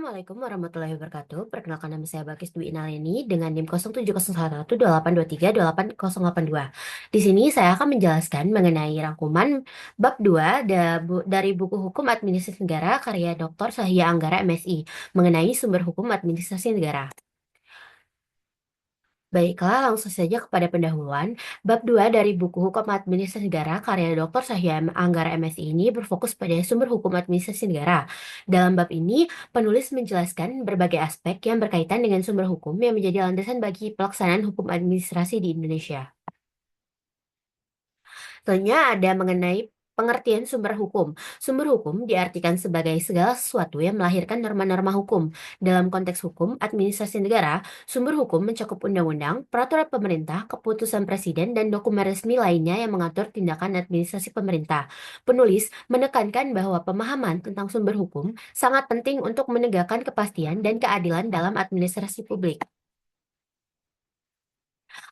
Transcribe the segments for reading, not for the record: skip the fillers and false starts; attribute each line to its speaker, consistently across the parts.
Speaker 1: Assalamualaikum warahmatullahi wabarakatuh. Perkenalkan nama saya Bakis Dwi Inaliani dengan NIM 07012823288082. Di sini saya akan menjelaskan mengenai rangkuman bab 2 dari buku Hukum Administrasi Negara karya Dr. Sahya Anggara MSI mengenai sumber hukum administrasi negara. Baiklah, langsung saja kepada pendahuluan. Bab 2 dari buku Hukum Administrasi Negara karya Dr. Sahya Anggara MSI ini berfokus pada sumber hukum administrasi negara. Dalam bab ini, penulis menjelaskan berbagai aspek yang berkaitan dengan sumber hukum yang menjadi landasan bagi pelaksanaan hukum administrasi di Indonesia. Selanjutnya ada mengenai pengertian sumber hukum. Sumber hukum diartikan sebagai segala sesuatu yang melahirkan norma-norma hukum. Dalam konteks hukum administrasi negara, sumber hukum mencakup undang-undang, peraturan pemerintah, keputusan presiden, dan dokumen resmi lainnya yang mengatur tindakan administrasi pemerintah. Penulis menekankan bahwa pemahaman tentang sumber hukum sangat penting untuk menegakkan kepastian dan keadilan dalam administrasi publik.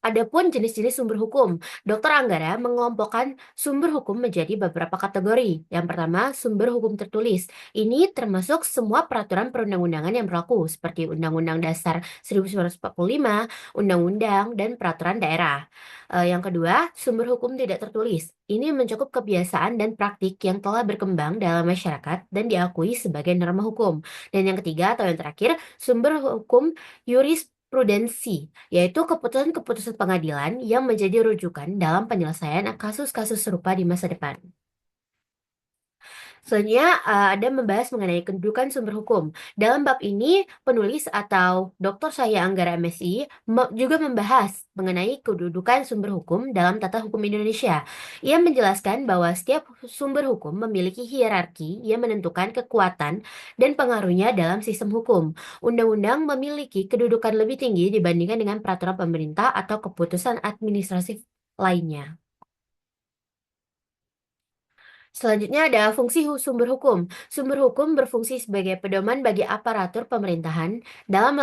Speaker 1: Adapun jenis-jenis sumber hukum, Dr. Anggara mengelompokkan sumber hukum menjadi beberapa kategori. Yang pertama, sumber hukum tertulis. Ini termasuk semua peraturan perundang-undangan yang berlaku, seperti Undang-Undang Dasar 1945, Undang-Undang, dan peraturan daerah. Yang kedua, sumber hukum tidak tertulis. Ini mencakup kebiasaan dan praktik yang telah berkembang dalam masyarakat dan diakui sebagai norma hukum. Dan yang ketiga atau yang terakhir, sumber hukum jurisprudensi, yaitu keputusan-keputusan pengadilan yang menjadi rujukan dalam penyelesaian kasus-kasus serupa di masa depan. Selanjutnya, ada membahas mengenai kedudukan sumber hukum. Dalam bab ini, penulis atau Dr. Saya Anggara MSI juga membahas mengenai kedudukan sumber hukum dalam tata hukum Indonesia. Ia menjelaskan bahwa setiap sumber hukum memiliki hierarki yang menentukan kekuatan dan pengaruhnya dalam sistem hukum. Undang-undang memiliki kedudukan lebih tinggi dibandingkan dengan peraturan pemerintah atau keputusan administratif lainnya. Selanjutnya ada fungsi sumber hukum. Sumber hukum berfungsi sebagai pedoman bagi aparatur pemerintahan dalam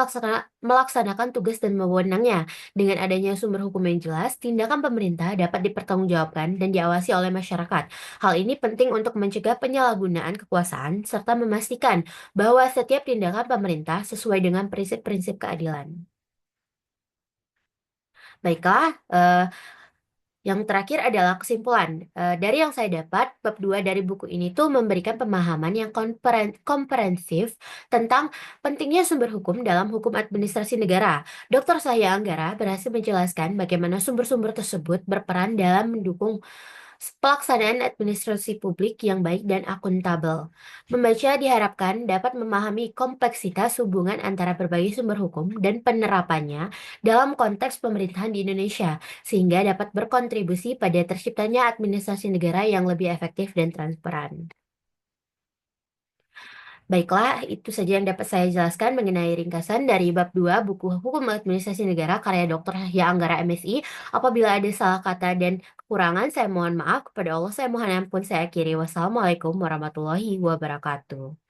Speaker 1: melaksanakan tugas dan wewenangnya. Dengan adanya sumber hukum yang jelas, tindakan pemerintah dapat dipertanggungjawabkan dan diawasi oleh masyarakat. Hal ini penting untuk mencegah penyalahgunaan kekuasaan serta memastikan bahwa setiap tindakan pemerintah sesuai dengan prinsip-prinsip keadilan. Baiklah, yang terakhir adalah kesimpulan. Dari yang saya dapat, bab 2 dari buku ini tuh memberikan pemahaman yang komprehensif tentang pentingnya sumber hukum dalam hukum administrasi negara. Dr. Sahya Anggara berhasil menjelaskan bagaimana sumber-sumber tersebut berperan dalam mendukung pelaksanaan administrasi publik yang baik dan akuntabel. Membaca diharapkan dapat memahami kompleksitas hubungan antara berbagai sumber hukum dan penerapannya dalam konteks pemerintahan di Indonesia, sehingga dapat berkontribusi pada terciptanya administrasi negara yang lebih efektif dan transparan. Baiklah, itu saja yang dapat saya jelaskan mengenai ringkasan dari bab 2 buku Hukum Administrasi Negara karya Dr. Yahya Anggara MSI. Apabila ada salah kata dan kekurangan, saya mohon maaf. Kepada Allah saya mohon ampun. Saya akhiri. Wassalamualaikum warahmatullahi wabarakatuh.